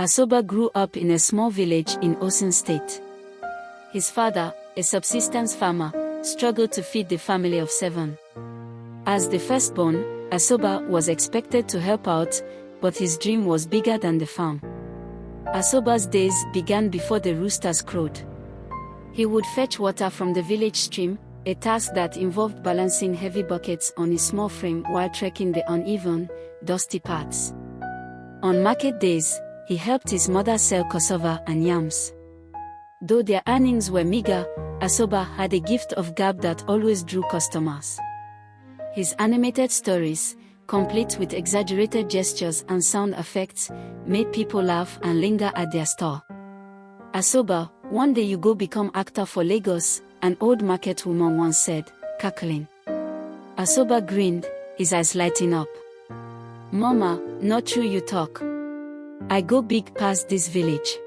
Asoba grew up in a small village in Osun State. His father, a subsistence farmer, struggled to feed the family of 7. As the firstborn, Asoba was expected to help out, but his dream was bigger than the farm. Asoba's days began before the roosters crowed. He would fetch water from the village stream, a task that involved balancing heavy buckets on his small frame while trekking the uneven, dusty paths. On market days, he helped his mother sell cassava and yams. Though their earnings were meager, Asoba had a gift of gab that always drew customers. His animated stories, complete with exaggerated gestures and sound effects, made people laugh and linger at their store. Asoba, one day you go become actor for Lagos, an old market woman once said, cackling. Asoba grinned, his eyes lighting up. Mama, not true you talk. I go big past this village.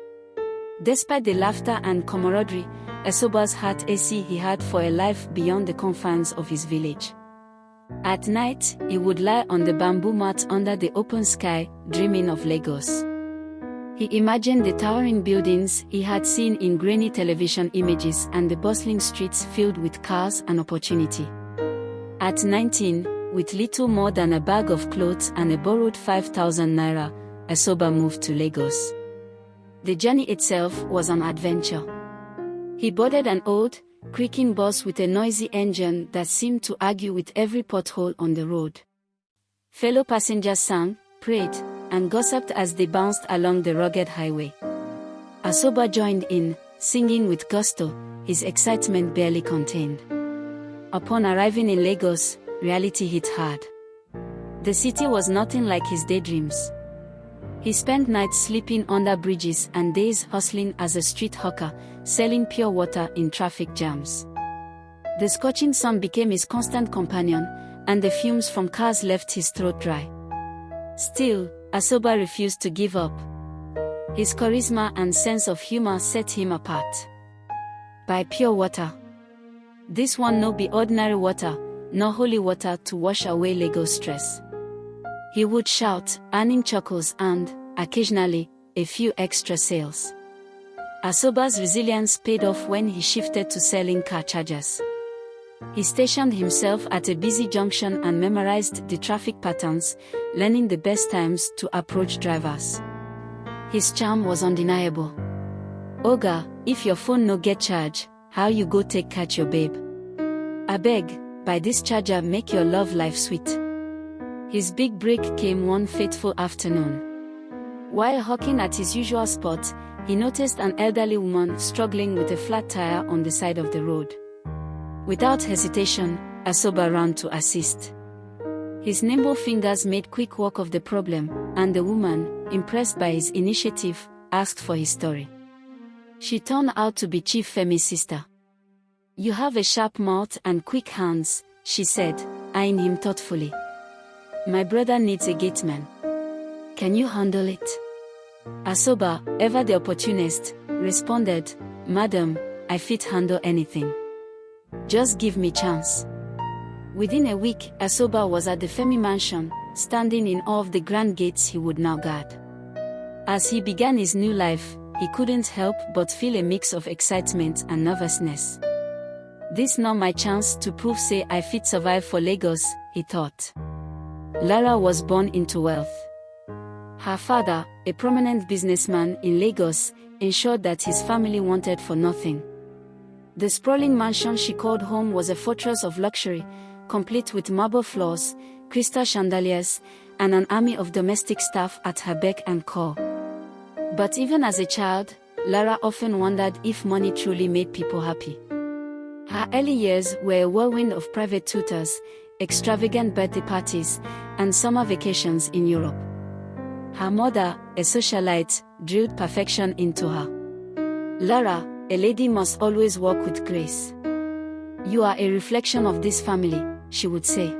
Despite the laughter and camaraderie, Asoba's heart ached he had for a life beyond the confines of his village. At night, he would lie on the bamboo mat under the open sky, dreaming of Lagos. He imagined the towering buildings he had seen in grainy television images and the bustling streets filled with cars and opportunity. At 19, with little more than a bag of clothes and a borrowed 5,000 naira, Asoba moved to Lagos. The journey itself was an adventure. He boarded an old, creaking bus with a noisy engine that seemed to argue with every pothole on the road. Fellow passengers sang, prayed, and gossiped as they bounced along the rugged highway. Asoba joined in, singing with gusto, his excitement barely contained. Upon arriving in Lagos, reality hit hard. The city was nothing like his daydreams. He spent nights sleeping under bridges and days hustling as a street hawker, selling pure water in traffic jams. The scorching sun became his constant companion, and the fumes from cars left his throat dry. Still, Asoba refused to give up. His charisma and sense of humor set him apart. Buy pure water. This one no be ordinary water, nor holy water to wash away Lagos stress. He would shout, earning chuckles and, occasionally, a few extra sales. Asoba's resilience paid off when he shifted to selling car chargers. He stationed himself at a busy junction and memorized the traffic patterns, learning the best times to approach drivers. His charm was undeniable. Oga, if your phone no get charge, how you go take catch your babe? Abeg, by this charger make your love life sweet. His big break came one fateful afternoon. While hawking at his usual spot, he noticed an elderly woman struggling with a flat tire on the side of the road. Without hesitation, Asoba ran to assist. His nimble fingers made quick work of the problem, and the woman, impressed by his initiative, asked for his story. She turned out to be Chief Femi's sister. You have a sharp mouth and quick hands, she said, eyeing him thoughtfully. My brother needs a gateman. Can you handle it? Asoba, ever the opportunist, responded, Madam, I fit handle anything. Just give me chance. Within a week, Asoba was at the Femi mansion, standing in awe of the grand gates he would now guard. As he began his new life, he couldn't help but feel a mix of excitement and nervousness. This now my chance to prove say I fit survive for Lagos, he thought. Lara was born into wealth. Her father, a prominent businessman in Lagos, ensured that his family wanted for nothing. The sprawling mansion she called home was a fortress of luxury, complete with marble floors, crystal chandeliers, and an army of domestic staff at her beck and call. But even as a child, Lara often wondered if money truly made people happy. Her early years were a whirlwind of private tutors, extravagant birthday parties, and summer vacations in Europe. Her mother, a socialite, drilled perfection into her. Lara, a lady must always walk with grace. You are a reflection of this family, she would say.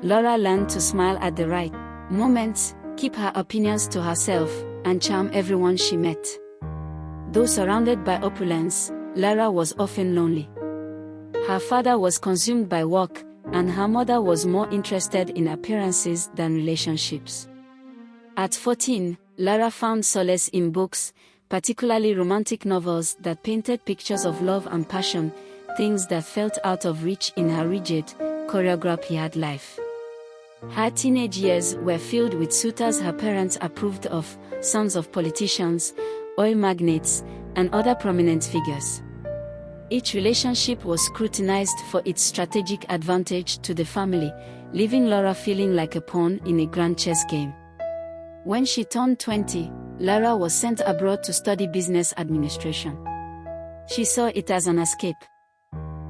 Lara learned to smile at the right moments, keep her opinions to herself, and charm everyone she met. Though surrounded by opulence, Lara was often lonely. Her father was consumed by work, and her mother was more interested in appearances than relationships. At 14, Lara found solace in books, particularly romantic novels that painted pictures of love and passion, things that felt out of reach in her rigid, choreographed life. Her teenage years were filled with suitors her parents approved of, sons of politicians, oil magnates, and other prominent figures. Each relationship was scrutinized for its strategic advantage to the family, leaving Lara feeling like a pawn in a grand chess game. When she turned 20, Lara was sent abroad to study business administration. She saw it as an escape.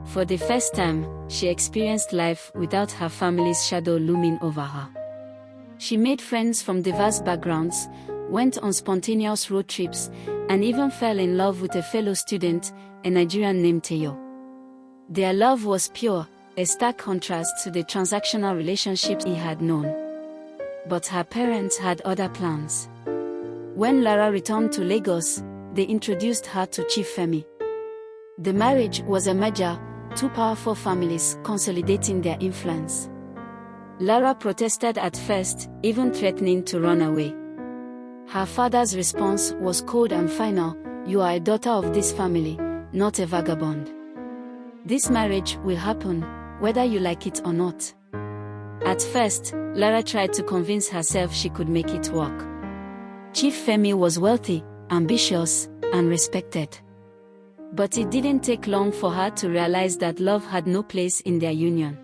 For the first time, she experienced life without her family's shadow looming over her. She made friends from diverse backgrounds, went on spontaneous road trips, and even fell in love with a fellow student, a Nigerian named Teo. Their love was pure, a stark contrast to the transactional relationships he had known. But her parents had other plans. When Lara returned to Lagos, they introduced her to Chief Femi. The marriage was a merger, two powerful families consolidating their influence. Lara protested at first, even threatening to run away. Her father's response was cold and final: "You are a daughter of this family, not a vagabond. This marriage will happen, whether you like it or not." At first, Lara tried to convince herself she could make it work. Chief Femi was wealthy, ambitious, and respected. But it didn't take long for her to realize that love had no place in their union.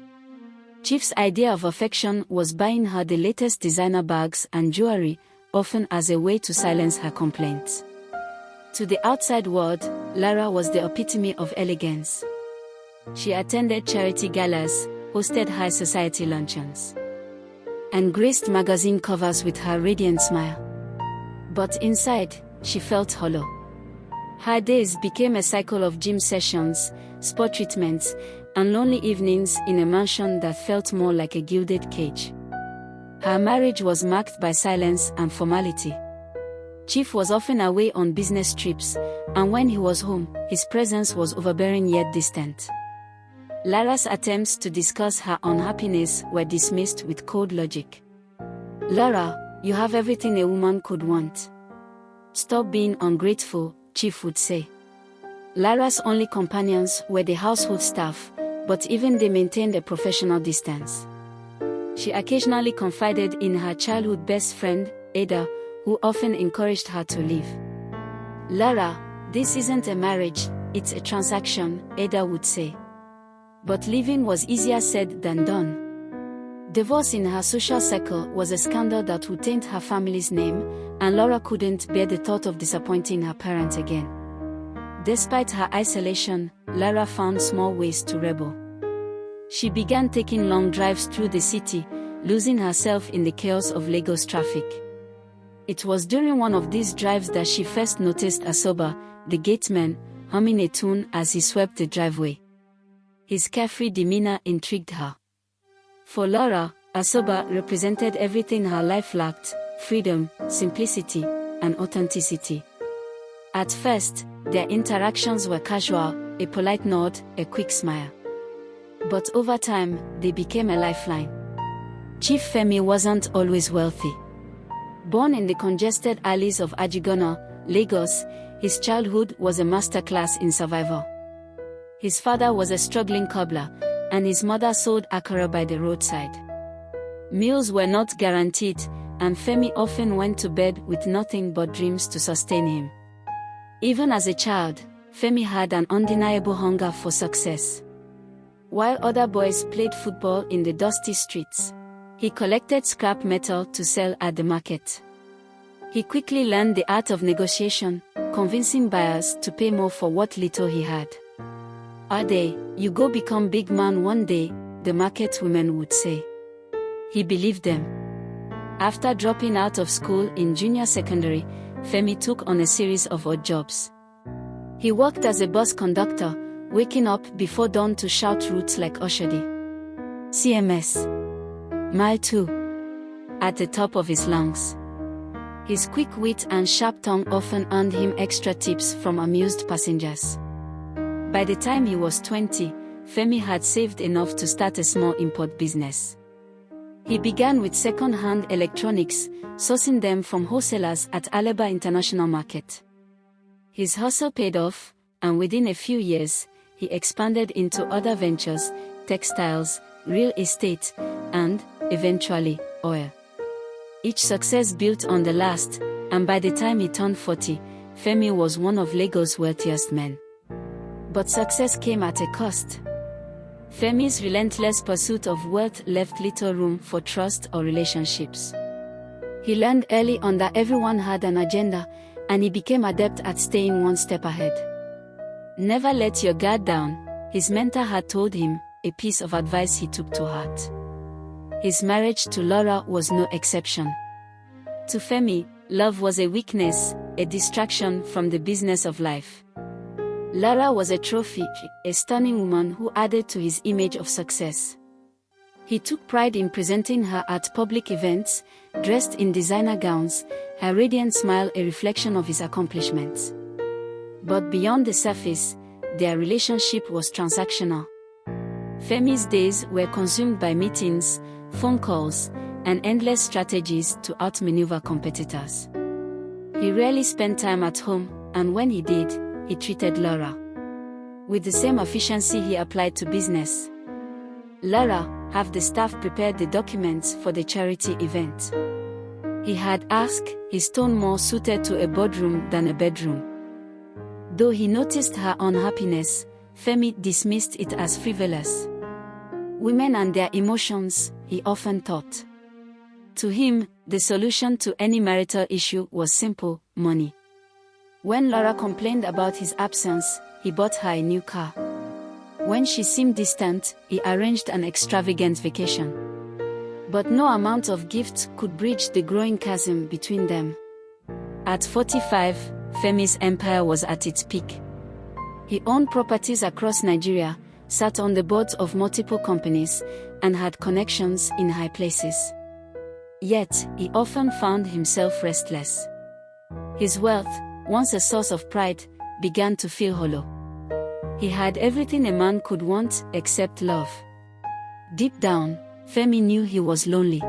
Chief's idea of affection was buying her the latest designer bags and jewelry, often as a way to silence her complaints. To the outside world, Lara was the epitome of elegance. She attended charity galas, hosted high society luncheons, and graced magazine covers with her radiant smile. But inside, she felt hollow. Her days became a cycle of gym sessions, sport treatments, and lonely evenings in a mansion that felt more like a gilded cage. Her marriage was marked by silence and formality. Chief was often away on business trips, and when he was home, his presence was overbearing yet distant. Lara's attempts to discuss her unhappiness were dismissed with cold logic. "Lara, you have everything a woman could want. Stop being ungrateful," Chief would say. Lara's only companions were the household staff, but even they maintained a professional distance. She occasionally confided in her childhood best friend, Ada, who often encouraged her to leave. "Lara, this isn't a marriage, it's a transaction," Ada would say. But leaving was easier said than done. Divorce in her social circle was a scandal that would taint her family's name, and Lara couldn't bear the thought of disappointing her parents again. Despite her isolation, Lara found small ways to rebel. She began taking long drives through the city, losing herself in the chaos of Lagos traffic. It was during one of these drives that she first noticed Asoba, the gateman, humming a tune as he swept the driveway. His carefree demeanor intrigued her. For Lara, Asoba represented everything her life lacked: freedom, simplicity, and authenticity. At first, their interactions were casual, a polite nod, a quick smile. But over time, they became a lifeline. Chief Femi wasn't always wealthy. Born in the congested alleys of Ajigona, Lagos, his childhood was a masterclass in survival. His father was a struggling cobbler, and his mother sold akara by the roadside. Meals were not guaranteed, and Femi often went to bed with nothing but dreams to sustain him. Even as a child, Femi had an undeniable hunger for success. While other boys played football in the dusty streets, he collected scrap metal to sell at the market. He quickly learned the art of negotiation, convincing buyers to pay more for what little he had. "Ade, you go become big man one day," the market women would say. He believed them. After dropping out of school in junior secondary, Femi took on a series of odd jobs. He worked as a bus conductor, waking up before dawn to shout routes like Oshodi, CMS, Mile 2, at the top of his lungs. His quick wit and sharp tongue often earned him extra tips from amused passengers. By the time he was 20, Femi had saved enough to start a small import business. He began with second-hand electronics, sourcing them from wholesalers at Alaba International Market. His hustle paid off, and within a few years, he expanded into other ventures, textiles, real estate, and, eventually, oil. Each success built on the last, and by the time he turned 40, Femi was one of Lagos' wealthiest men. But success came at a cost. Femi's relentless pursuit of wealth left little room for trust or relationships. He learned early on that everyone had an agenda, and he became adept at staying one step ahead. Never let your guard down, his mentor had told him, a piece of advice he took to heart. His marriage to Laura was no exception. To Femi, love was a weakness, a distraction from the business of life. Laura was a trophy, a stunning woman who added to his image of success. He took pride in presenting her at public events, dressed in designer gowns, her radiant smile a reflection of his accomplishments. But beyond the surface, their relationship was transactional. Femi's days were consumed by meetings, phone calls, and endless strategies to outmaneuver competitors. He rarely spent time at home, and when he did, he treated Laura with the same efficiency he applied to business. Laura, have the staff prepared the documents for the charity event. He had asked his tone more suited to a boardroom than a bedroom. Though he noticed her unhappiness, Femi dismissed it as frivolous. Women and their emotions, he often thought. To him, the solution to any marital issue was simple: money. When Laura complained about his absence, he bought her a new car. When she seemed distant, he arranged an extravagant vacation. But no amount of gifts could bridge the growing chasm between them. At 45, Femi's empire was at its peak. He owned properties across Nigeria, sat on the boards of multiple companies, and had connections in high places. Yet, he often found himself restless. His wealth, once a source of pride, began to feel hollow. He had everything a man could want except love. Deep down, Femi knew he was lonely.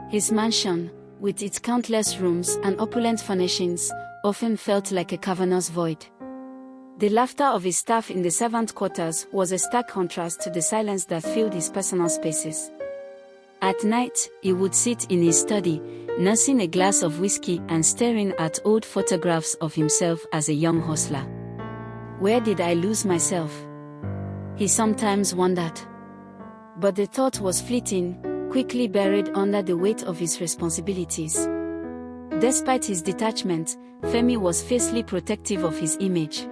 His mansion, with its countless rooms and opulent furnishings, often felt like a cavernous void. The laughter of his staff in the servant quarters was a stark contrast to the silence that filled his personal spaces. At night, he would sit in his study, nursing a glass of whiskey and staring at old photographs of himself as a young hustler. Where did I lose myself? He sometimes wondered. But the thought was fleeting, quickly buried under the weight of his responsibilities. Despite his detachment, Femi was fiercely protective of his image.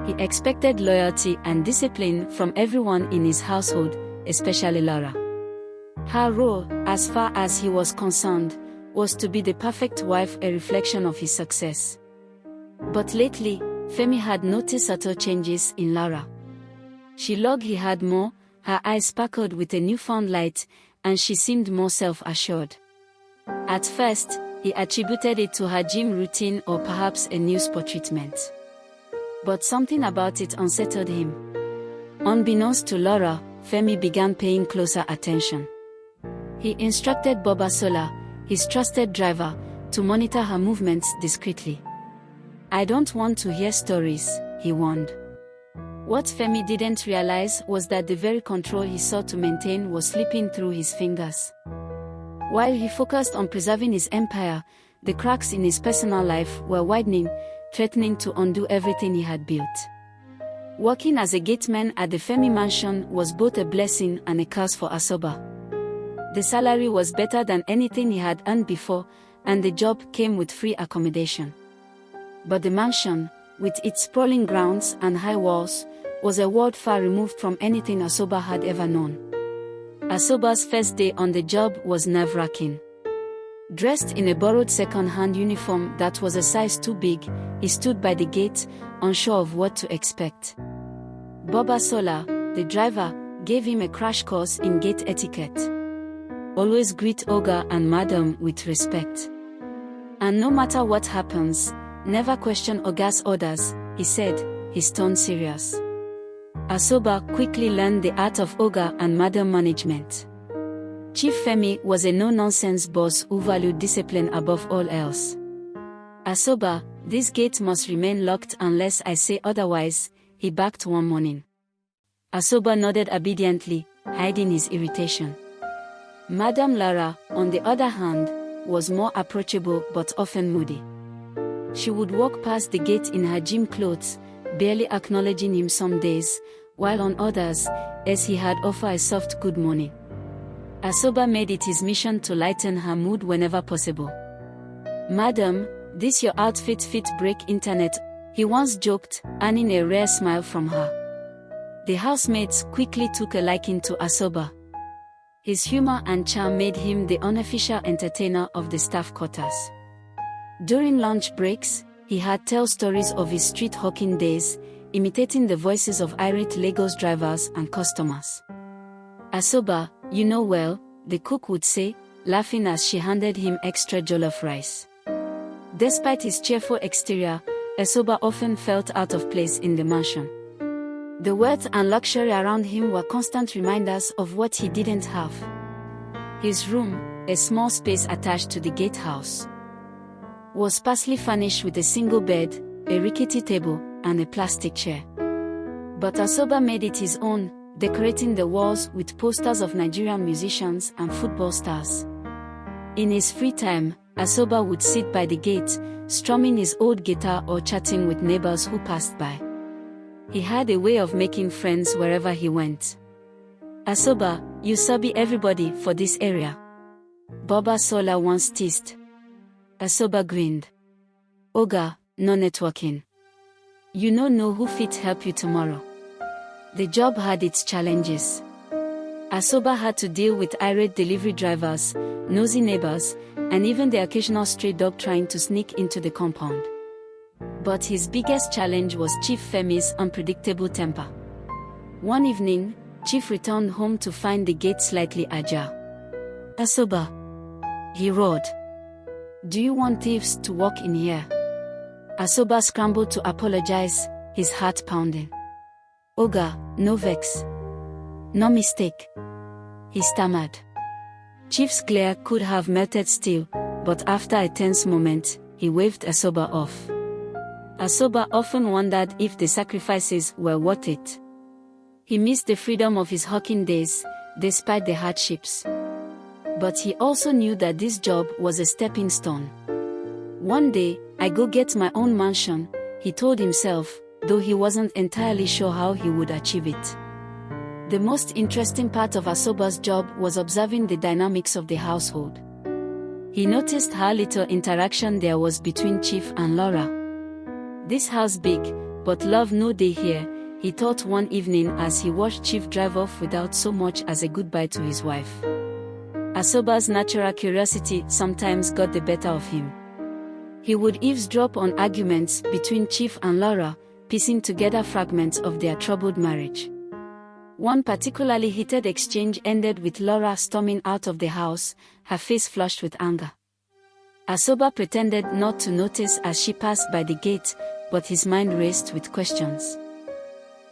He expected loyalty and discipline from everyone in his household, especially Laura. Her role, as far as he was concerned, was to be the perfect wife, a reflection of his success. But lately, Femi had noticed subtle changes in Laura. She looked he had more, her eyes sparkled with a newfound light, and she seemed more self-assured. At first, he attributed it to her gym routine or perhaps a new sport treatment. But something about it unsettled him. Unbeknownst to Laura, Femi began paying closer attention. He instructed Bobasola, his trusted driver, to monitor her movements discreetly. "I don't want to hear stories," he warned. What Femi didn't realize was that the very control he sought to maintain was slipping through his fingers. While he focused on preserving his empire, the cracks in his personal life were widening, threatening to undo everything he had built. Working as a gateman at the Femi mansion was both a blessing and a curse for Asoba. The salary was better than anything he had earned before, and the job came with free accommodation. But the mansion, with its sprawling grounds and high walls, was a world far removed from anything Asoba had ever known. Asoba's first day on the job was nerve-wracking. Dressed in a borrowed second-hand uniform that was a size too big, he stood by the gate, unsure of what to expect. Bobasola, the driver, gave him a crash course in gate etiquette. Always greet Oga and Madam with respect. And no matter what happens, never question Oga's orders, he said, his tone serious. Asoba quickly learned the art of Oga and Madam management. Chief Femi was a no-nonsense boss who valued discipline above all else. "Asoba, this gate must remain locked unless I say otherwise," he barked one morning. Asoba nodded obediently, hiding his irritation. Madame Lara, on the other hand, was more approachable but often moody. She would walk past the gate in her gym clothes, barely acknowledging him some days, while on others, as he had offered a soft good morning. Asoba made it his mission to lighten her mood whenever possible. "Madam, this your outfit fit break internet," he once joked, earning a rare smile from her. The housemates quickly took a liking to Asoba. His humor and charm made him the unofficial entertainer of the staff quarters. During lunch breaks, he had tell stories of his street hawking days, imitating the voices of irate Lagos drivers and customers. "Asoba, you know well," the cook would say, laughing as she handed him extra jollof rice. Despite his cheerful exterior, Asoba often felt out of place in the mansion. The wealth and luxury around him were constant reminders of what he didn't have. His room, a small space attached to the gatehouse, was sparsely furnished with a single bed, a rickety table, and a plastic chair. But Asoba made it his own, decorating the walls with posters of Nigerian musicians and football stars. In his free time, Asoba would sit by the gate, strumming his old guitar or chatting with neighbors who passed by. He had a way of making friends wherever he went. "Asoba, you sabi everybody for this area?" Boba Sola once teased. Asoba grinned. "Oga, no networking. You know who fit help you tomorrow." The job had its challenges. Asoba had to deal with irate delivery drivers, nosy neighbors, and even the occasional stray dog trying to sneak into the compound. But his biggest challenge was Chief Femi's unpredictable temper. One evening, Chief returned home to find the gate slightly ajar. "Asoba," he roared. "Do you want thieves to walk in here?" Asoba scrambled to apologize, his heart pounding. "Oga, no vex. No mistake," he stammered. Chief's glare could have melted steel, but after a tense moment, he waved Asoba off. Asoba often wondered if the sacrifices were worth it. He missed the freedom of his hawking days, despite the hardships. But he also knew that this job was a stepping stone. "One day, I go get my own mansion," he told himself, though he wasn't entirely sure how he would achieve it. The most interesting part of Asoba's job was observing the dynamics of the household. He noticed how little interaction there was between Chief and Laura. "This house big, but love no dey here," he thought one evening as he watched Chief drive off without so much as a goodbye to his wife. Asoba's natural curiosity sometimes got the better of him. He would eavesdrop on arguments between Chief and Laura, piecing together fragments of their troubled marriage. One particularly heated exchange ended with Laura storming out of the house, her face flushed with anger. Asoba pretended not to notice as she passed by the gate, but his mind raced with questions.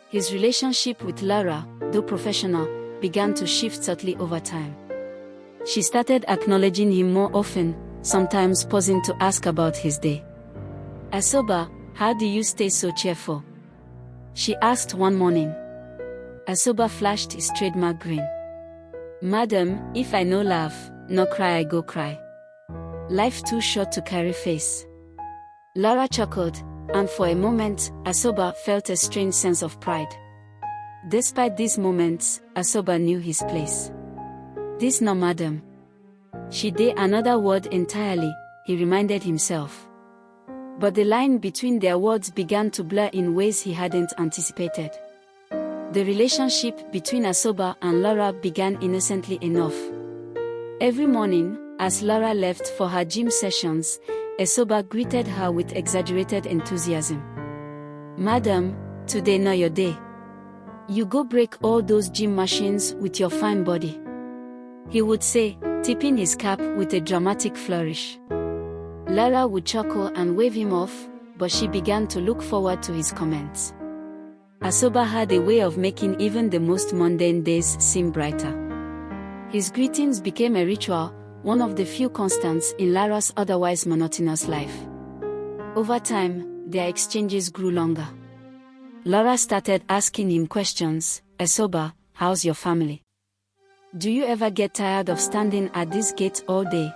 His relationship with Laura, though professional, began to shift subtly over time. She started acknowledging him more often, sometimes pausing to ask about his day. "Asoba, how do you stay so cheerful?" she asked one morning. Asoba flashed his trademark grin. "Madam, if I no laugh, no cry I go cry. Life too short to carry face." Laura chuckled, and for a moment, Asoba felt a strange sense of pride. Despite these moments, Asoba knew his place. "This no madam. She dey another word entirely," he reminded himself. But the line between their words began to blur in ways he hadn't anticipated. The relationship between Asoba and Laura began innocently enough. Every morning, as Laura left for her gym sessions, Asoba greeted her with exaggerated enthusiasm. "Madam, today not your day. You go break all those gym machines with your fine body," he would say, tipping his cap with a dramatic flourish. Laura would chuckle and wave him off, but she began to look forward to his comments. Asoba had a way of making even the most mundane days seem brighter. His greetings became a ritual, one of the few constants in Lara's otherwise monotonous life. Over time, their exchanges grew longer. Lara started asking him questions. Asoba, how's your family? Do you ever get tired of standing at this gate all day?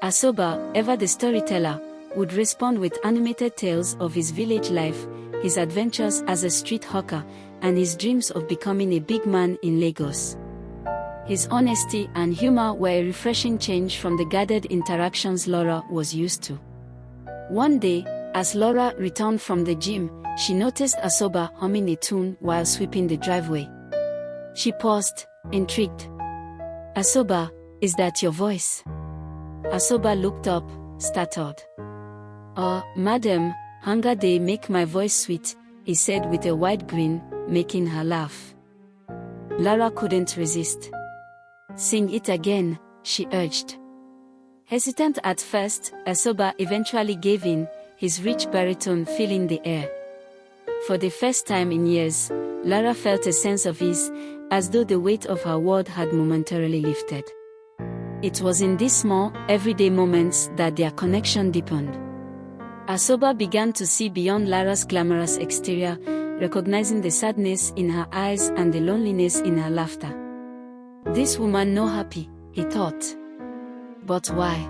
Asoba, ever the storyteller, would respond with animated tales of his village life, his adventures as a street hawker, and his dreams of becoming a big man in Lagos. His honesty and humor were a refreshing change from the guarded interactions Laura was used to. One day, as Laura returned from the gym, she noticed Asoba humming a tune while sweeping the driveway. She paused, intrigued. Asoba, is that your voice? Asoba looked up, startled. Madam, hunger they make my voice sweet, he said with a wide grin, making her laugh. Lara couldn't resist. Sing it again, she urged. Hesitant at first, Asoba eventually gave in, his rich baritone filling the air. For the first time in years, Lara felt a sense of ease, as though the weight of her world had momentarily lifted. It was in these small, everyday moments that their connection deepened. Asoba began to see beyond Lara's glamorous exterior, recognizing the sadness in her eyes and the loneliness in her laughter. This woman no happy, he thought. But why?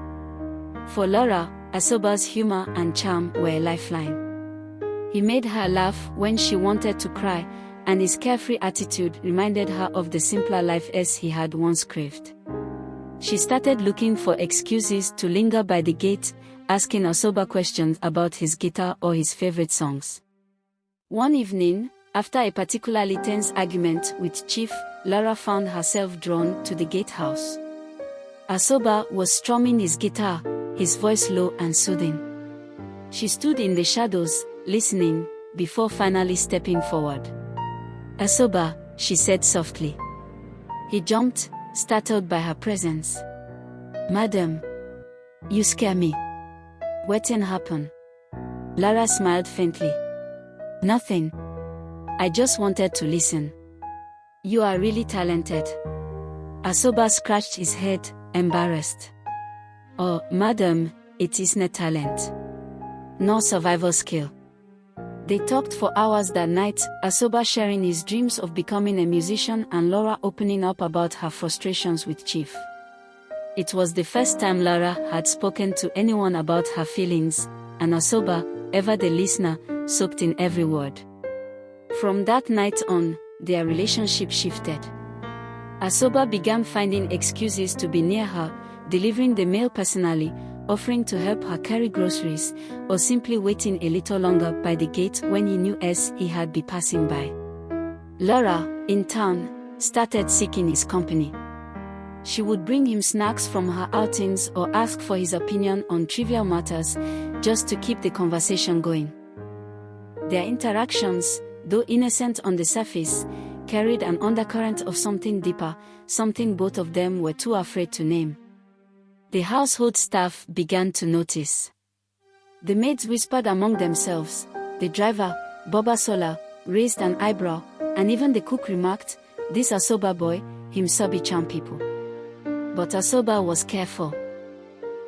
For Lara, Asoba's humor and charm were a lifeline. He made her laugh when she wanted to cry, and his carefree attitude reminded her of the simpler life as he had once craved. She started looking for excuses to linger by the gate, asking Asoba questions about his guitar or his favorite songs. One evening, after a particularly tense argument with Chief, Lara found herself drawn to the gatehouse. Asoba was strumming his guitar, his voice low and soothing. She stood in the shadows, listening, before finally stepping forward. Asoba, she said softly. He jumped, startled by her presence. Madam, you scare me. What happened? Lara smiled faintly. Nothing. I just wanted to listen. You are really talented. Asoba scratched his head, embarrassed. Oh, madam, it is not talent. No survival skill. They talked for hours that night, Asoba sharing his dreams of becoming a musician and Laura opening up about her frustrations with Chief. It was the first time Lara had spoken to anyone about her feelings, and Asoba, ever the listener, soaked in every word. From that night on, their relationship shifted. Asoba began finding excuses to be near her, delivering the mail personally, offering to help her carry groceries, or simply waiting a little longer by the gate when he knew he had been passing by. Laura, in turn, started seeking his company. She would bring him snacks from her outings or ask for his opinion on trivial matters, just to keep the conversation going. Their interactions, though innocent on the surface, carried an undercurrent of something deeper, something both of them were too afraid to name. The household staff began to notice. The maids whispered among themselves, the driver, Bobasola, raised an eyebrow, and even the cook remarked, "This Asoba boy, him sabi charm people." But Asoba was careful.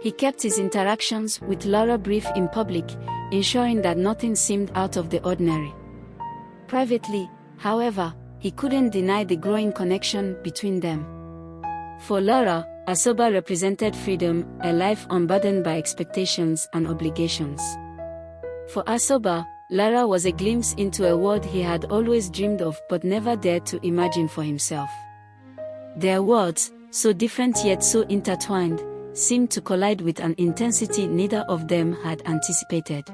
He kept his interactions with Laura brief in public, ensuring that nothing seemed out of the ordinary. Privately, however, he couldn't deny the growing connection between them. For Laura, Asoba represented freedom, a life unburdened by expectations and obligations. For Asoba, Lara was a glimpse into a world he had always dreamed of but never dared to imagine for himself. Their worlds, so different yet so intertwined, seemed to collide with an intensity neither of them had anticipated.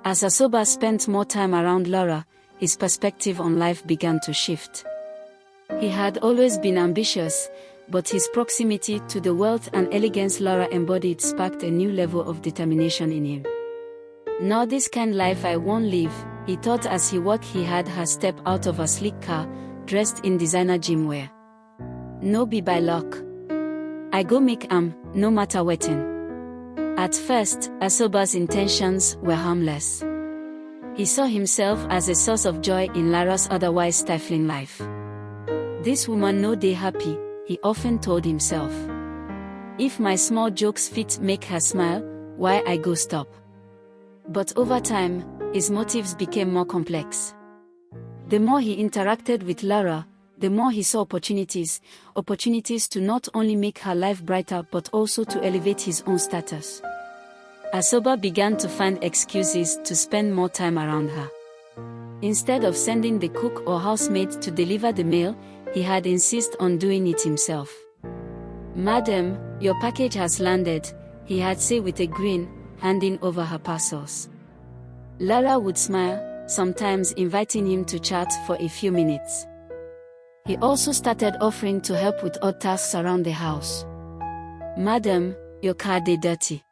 As Asoba spent more time around Lara, his perspective on life began to shift. He had always been ambitious, but his proximity to the wealth and elegance Lara embodied sparked a new level of determination in him. "Now this kind life I won't live," he thought as he watched her step out of a sleek car, dressed in designer gym wear. "No be by luck. I go make no matter wetin." At first, Asoba's intentions were harmless. He saw himself as a source of joy in Lara's otherwise stifling life. "This woman no dey happy," he often told himself. If my small jokes fit make her smile, why I go stop? But over time, his motives became more complex. The more he interacted with Lara, the more he saw opportunities to not only make her life brighter but also to elevate his own status. Asoba began to find excuses to spend more time around her. Instead of sending the cook or housemaid to deliver the mail, he had insisted on doing it himself. "Madam, your package has landed," he had said with a grin, handing over her parcels. Lara would smile, sometimes inviting him to chat for a few minutes. He also started offering to help with odd tasks around the house. "Madam, your car dey dirty.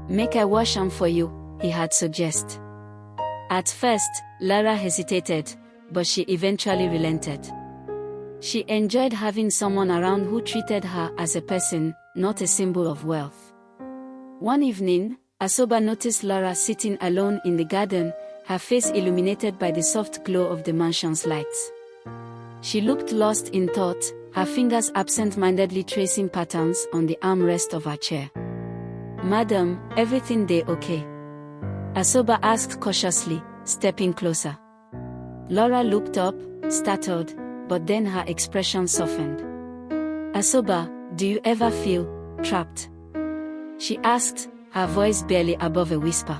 Make I wash am for you," he had suggested. At first, Lara hesitated, but she eventually relented. She enjoyed having someone around who treated her as a person, not a symbol of wealth. One evening, Asoba noticed Lara sitting alone in the garden, her face illuminated by the soft glow of the mansion's lights. She looked lost in thought, her fingers absent-mindedly tracing patterns on the armrest of her chair. "Madam, everything dey okay?" Asoba asked cautiously, stepping closer. Lara looked up, startled, but then her expression softened. "Asoba, do you ever feel trapped?" she asked, her voice barely above a whisper.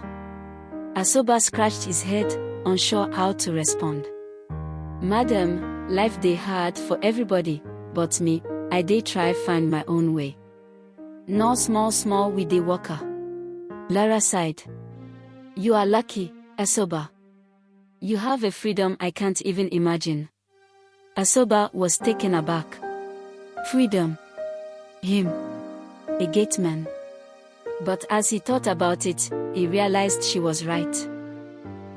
Asoba scratched his head, unsure how to respond. "Madam, life dey hard for everybody, but me, I dey try find my own way. No small we dey waka." Lara sighed. "You are lucky, Asoba. You have a freedom I can't even imagine." Asoba was taken aback. Freedom? Him? A gateman? But as he thought about it, he realized she was right.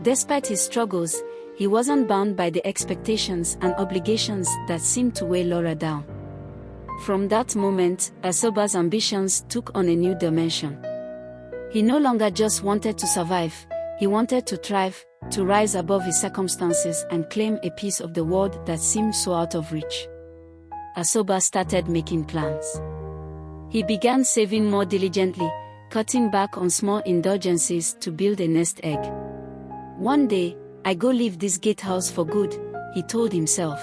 Despite his struggles, he wasn't bound by the expectations and obligations that seemed to weigh Lara down. From that moment, Asoba's ambitions took on a new dimension. He no longer just wanted to survive, he wanted to thrive, to rise above his circumstances and claim a piece of the world that seemed so out of reach. Asoba started making plans. He began saving more diligently, cutting back on small indulgences to build a nest egg. "One day, I go leave this gatehouse for good," he told himself.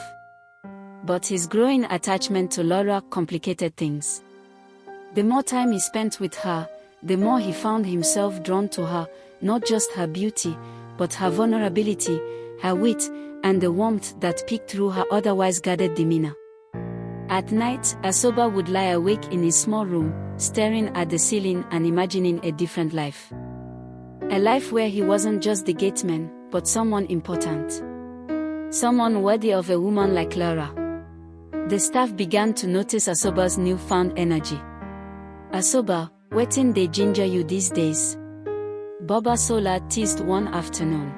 But his growing attachment to Lara complicated things. The more time he spent with her, the more he found himself drawn to her, not just her beauty, but her vulnerability, her wit, and the warmth that peeked through her otherwise guarded demeanor. At night, Asoba would lie awake in his small room, staring at the ceiling and imagining a different life. A life where he wasn't just the gateman, but someone important. Someone worthy of a woman like Lara. The staff began to notice Asoba's newfound energy. "Asoba, wetin dey ginger you these days?" Boba Sola teased one afternoon.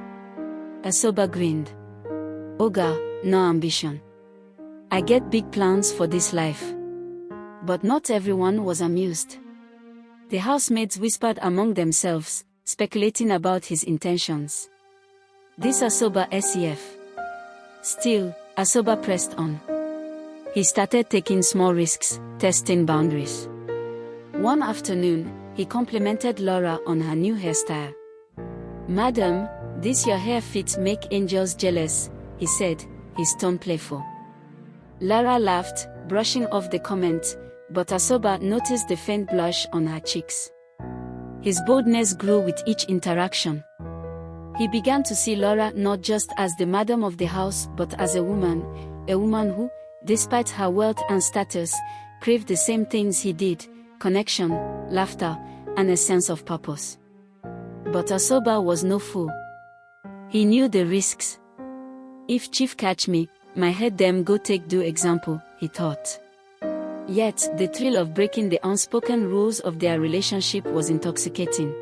Asoba grinned. "Oga, no ambition. I get big plans for this life." But not everyone was amused. The housemaids whispered among themselves, speculating about his intentions. This Asoba SEF. Still, Asoba pressed on. He started taking small risks, testing boundaries. One afternoon, he complimented Lara on her new hairstyle. "Madam, this your hair fit make angels jealous," he said, his tone playful. Lara laughed, brushing off the comment, but Asoba noticed the faint blush on her cheeks. His boldness grew with each interaction. He began to see Lara not just as the madam of the house but as a woman who, despite her wealth and status, craved the same things he did: connection, laughter, and a sense of purpose. But Asoba was no fool. He knew the risks. "If chief catch me, my head dem go take do example," he thought. Yet, the thrill of breaking the unspoken rules of their relationship was intoxicating.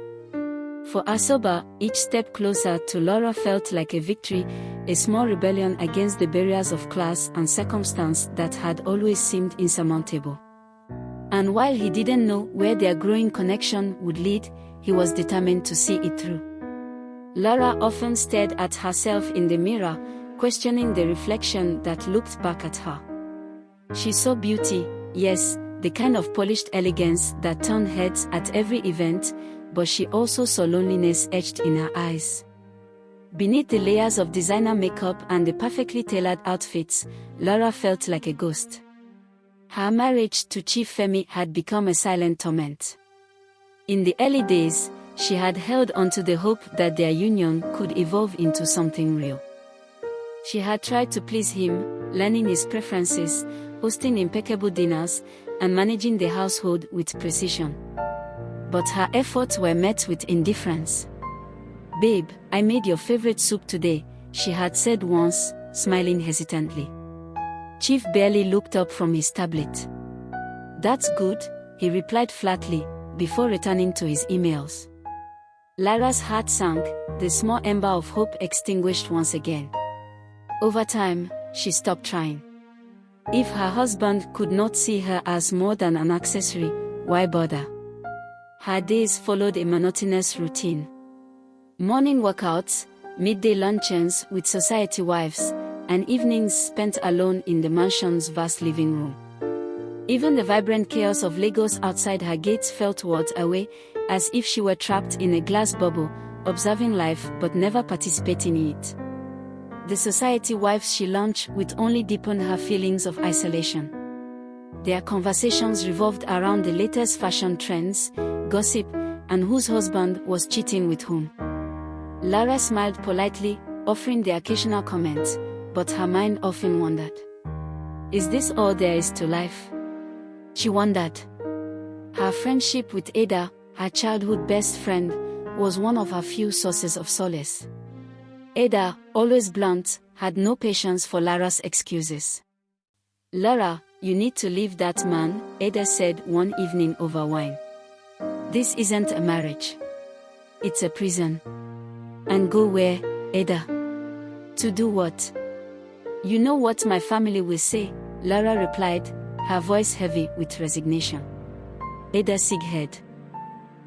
For Asoba, each step closer to Lara felt like a victory, a small rebellion against the barriers of class and circumstance that had always seemed insurmountable. And while he didn't know where their growing connection would lead, he was determined to see it through. Lara often stared at herself in the mirror, questioning the reflection that looked back at her. She saw beauty, yes, the kind of polished elegance that turned heads at every event, but she also saw loneliness etched in her eyes. Beneath the layers of designer makeup and the perfectly tailored outfits, Laura felt like a ghost. Her marriage to Chief Femi had become a silent torment. In the early days, she had held onto the hope that their union could evolve into something real. She had tried to please him, learning his preferences, hosting impeccable dinners, and managing the household with precision. But her efforts were met with indifference. "Babe, I made your favorite soup today," she had said once, smiling hesitantly. Chief barely looked up from his tablet. "That's good," he replied flatly, before returning to his emails. Lara's heart sank, the small ember of hope extinguished once again. Over time, she stopped trying. If her husband could not see her as more than an accessory, why bother? Her days followed a monotonous routine. Morning workouts, midday luncheons with society wives, and evenings spent alone in the mansion's vast living room. Even the vibrant chaos of Lagos outside her gates felt worlds away, as if she were trapped in a glass bubble, observing life but never participating in it. The society wives she lunched with only deepened her feelings of isolation. Their conversations revolved around the latest fashion trends, gossip, and whose husband was cheating with whom. Lara smiled politely, offering the occasional comment, but her mind often wondered. Is this all there is to life? She wondered. Her friendship with Ada, her childhood best friend, was one of her few sources of solace. Ada, always blunt, had no patience for Lara's excuses. "Lara, you need to leave that man," Ada said one evening over wine. "This isn't a marriage. It's a prison." "And go where, Ada?" "To do what?" "You know what my family will say," Lara replied, her voice heavy with resignation. Ada shook her head.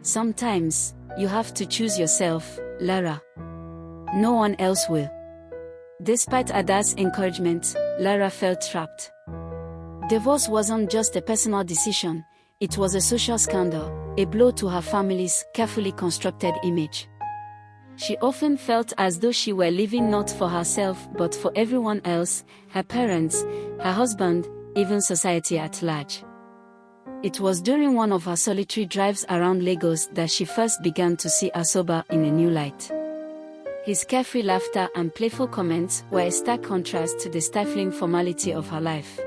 "Sometimes, you have to choose yourself, Lara. No one else will." Despite Ada's encouragement, Lara felt trapped. Divorce wasn't just a personal decision, it was a social scandal, a blow to her family's carefully constructed image. She often felt as though she were living not for herself but for everyone else, her parents, her husband, even society at large. It was during one of her solitary drives around Lagos that she first began to see Asoba in a new light. His carefree laughter and playful comments were a stark contrast to the stifling formality of her life.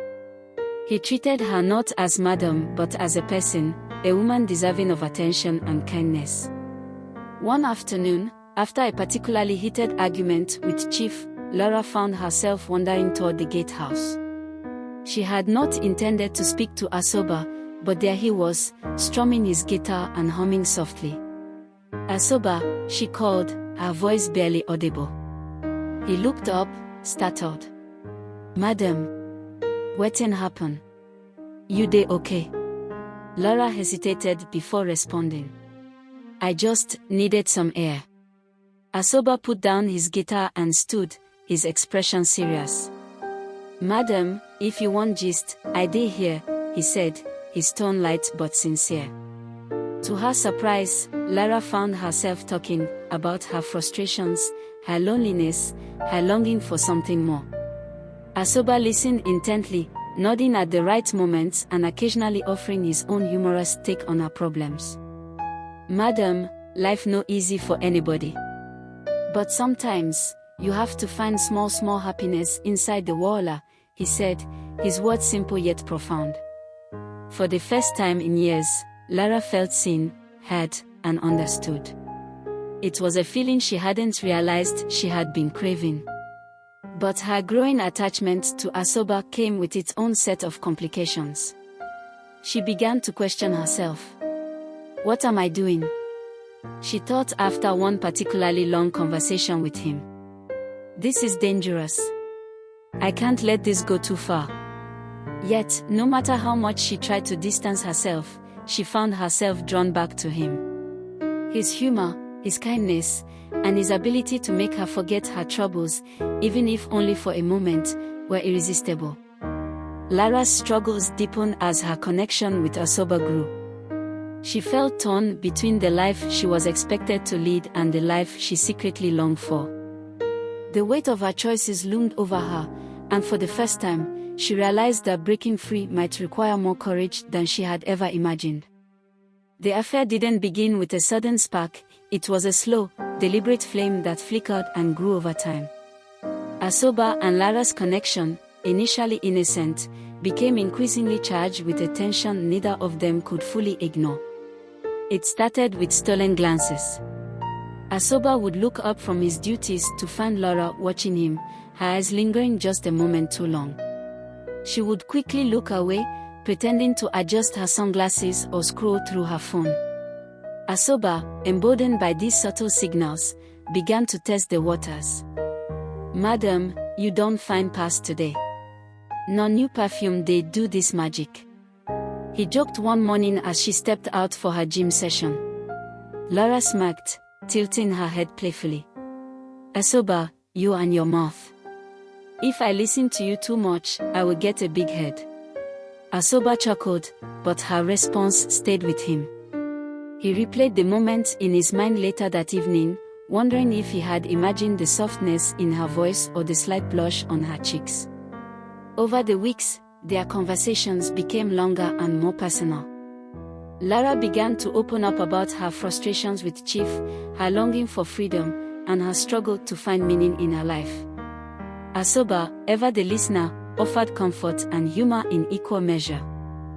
He treated her not as madam but as a person, a woman deserving of attention and kindness. One afternoon, after a particularly heated argument with Chief, Lara found herself wandering toward the gatehouse. She had not intended to speak to Asoba, but there he was, strumming his guitar and humming softly. "Asoba," she called, her voice barely audible. He looked up, startled. "Madam, wetin happen? You dey okay?" Lara hesitated before responding. "I just needed some air." Asoba put down his guitar and stood, his expression serious. "Madam, if you want gist, I dey here," he said, his tone light but sincere. To her surprise, Lara found herself talking about her frustrations, her loneliness, her longing for something more. Asoba listened intently, nodding at the right moments and occasionally offering his own humorous take on her problems. "Madam, life no easy for anybody. But sometimes, you have to find small happiness inside the wahala," he said, his words simple yet profound. For the first time in years, Lara felt seen, heard, and understood. It was a feeling she hadn't realized she had been craving. But her growing attachment to Asoba came with its own set of complications. She began to question herself. "What am I doing?" she thought after one particularly long conversation with him. "This is dangerous. I can't let this go too far." Yet, no matter how much she tried to distance herself, she found herself drawn back to him. His humor, his kindness, and his ability to make her forget her troubles, even if only for a moment, were irresistible. Lara's struggles deepened as her connection with Asoba grew. She felt torn between the life she was expected to lead and the life she secretly longed for. The weight of her choices loomed over her, and for the first time, she realized that breaking free might require more courage than she had ever imagined. The affair didn't begin with a sudden spark, it was a slow, deliberate flame that flickered and grew over time. Asoba and Lara's connection, initially innocent, became increasingly charged with a tension neither of them could fully ignore. It started with stolen glances. Asoba would look up from his duties to find Lara watching him, her eyes lingering just a moment too long. She would quickly look away, pretending to adjust her sunglasses or scroll through her phone. Asoba, emboldened by these subtle signals, began to test the waters. "Madam, you don't find past today. No new perfume they do this magic," he joked one morning as she stepped out for her gym session. Lara smirked, tilting her head playfully. "Asoba, you and your mouth. If I listen to you too much, I will get a big head." Asoba chuckled, but her response stayed with him. He replayed the moment in his mind later that evening, wondering if he had imagined the softness in her voice or the slight blush on her cheeks. Over the weeks, their conversations became longer and more personal. Lara began to open up about her frustrations with Chief, her longing for freedom, and her struggle to find meaning in her life. Asoba, ever the listener, offered comfort and humor in equal measure.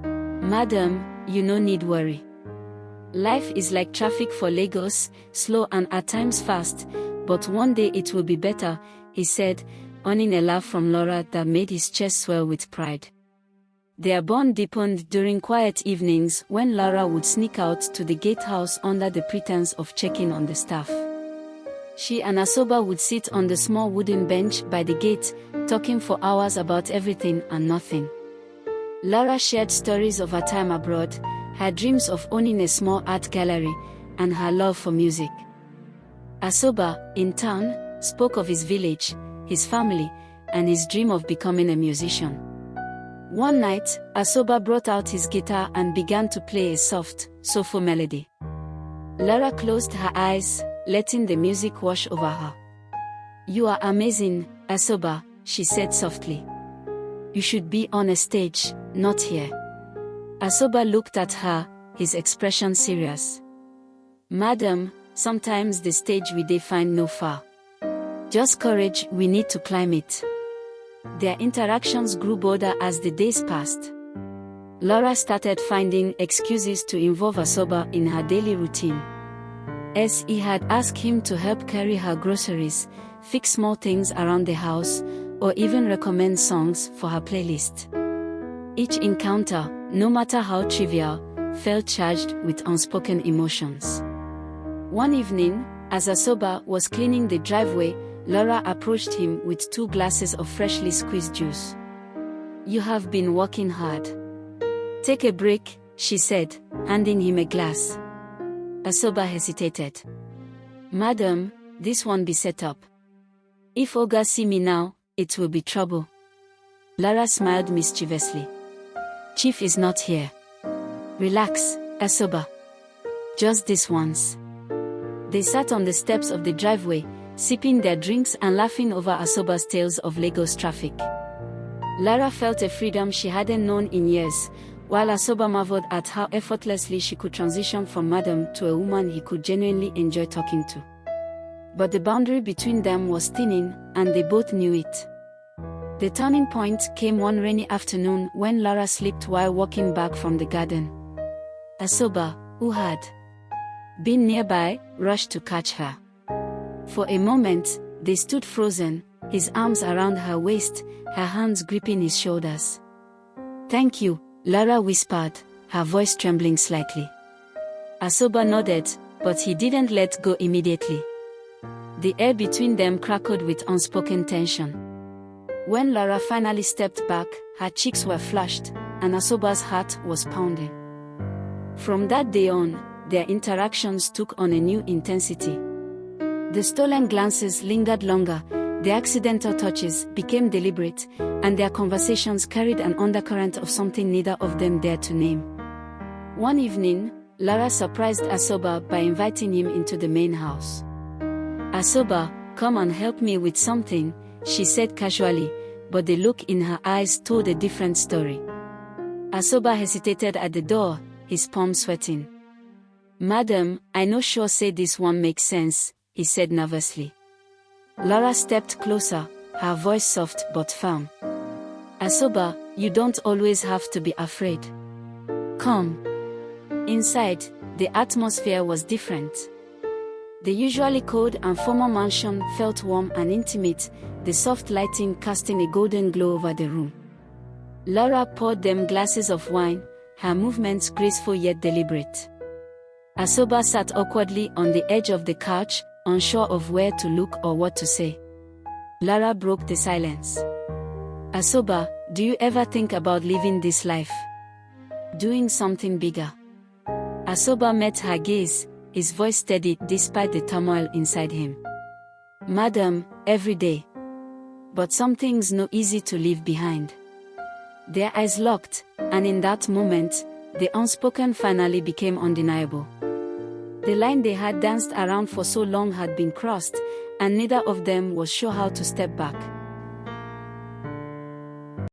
"Madam, you no need worry. Life is like traffic for Lagos, slow and at times fast, but one day it will be better," he said, earning a laugh from Lara that made his chest swell with pride. Their bond deepened during quiet evenings when Lara would sneak out to the gatehouse under the pretense of checking on the staff. She and Asoba would sit on the small wooden bench by the gate, talking for hours about everything and nothing. Lara shared stories of her time abroad, her dreams of owning a small art gallery, and her love for music. Asoba, in turn, spoke of his village, his family, and his dream of becoming a musician. One night, Asoba brought out his guitar and began to play a soft, soulful melody. Lara closed her eyes, letting the music wash over her. "You are amazing, Asoba," she said softly. "You should be on a stage, not here." Asoba looked at her, his expression serious. "Madam, sometimes the stage we find no far. Just courage, we need to climb it." Their interactions grew bolder as the days passed. Lara started finding excuses to involve Asoba in her daily routine. As he had asked him to help carry her groceries, fix small things around the house, or even recommend songs for her playlist. Each encounter, no matter how trivial, felt charged with unspoken emotions. One evening, as Asoba was cleaning the driveway, Lara approached him with 2 glasses of freshly squeezed juice. "You have been working hard. Take a break," she said, handing him a glass. Asoba hesitated. "Madam, this won't be set up. If Oga see me now, it will be trouble." Lara smiled mischievously. "Chief is not here. Relax, Asoba. Just this once." They sat on the steps of the driveway, sipping their drinks and laughing over Asoba's tales of Lagos traffic. Lara felt a freedom she hadn't known in years, while Asoba marveled at how effortlessly she could transition from madam to a woman he could genuinely enjoy talking to. But the boundary between them was thinning, and they both knew it. The turning point came one rainy afternoon when Lara slipped while walking back from the garden. Asoba, who had been nearby, rushed to catch her. For a moment, they stood frozen, his arms around her waist, her hands gripping his shoulders. "Thank you," Lara whispered, her voice trembling slightly. Asoba nodded, but he didn't let go immediately. The air between them crackled with unspoken tension. When Lara finally stepped back, her cheeks were flushed, and Asoba's heart was pounding. From that day on, their interactions took on a new intensity. The stolen glances lingered longer, The accidental touches became deliberate, and their conversations carried an undercurrent of something neither of them dared to name. One evening, Lara surprised Asoba by inviting him into the main house. "Asoba, come and help me with something," she said casually, but the look in her eyes told a different story. Asoba hesitated at the door, his palms sweating. "Madam, I no sure say this one makes sense," he said nervously. Lara stepped closer, her voice soft but firm. "Asoba, you don't always have to be afraid. Come." Inside, the atmosphere was different. The usually cold and formal mansion felt warm and intimate, the soft lighting casting a golden glow over the room. Lara poured them glasses of wine, her movements graceful yet deliberate. Asoba sat awkwardly on the edge of the couch, unsure of where to look or what to say. Lara broke the silence. "Asoba, do you ever think about living this life? Doing something bigger?" Asoba met her gaze, his voice steady despite the turmoil inside him. "Madam, every day. But some things no easy to leave behind." Their eyes locked, and in that moment, the unspoken finally became undeniable. The line they had danced around for so long had been crossed, and neither of them was sure how to step back.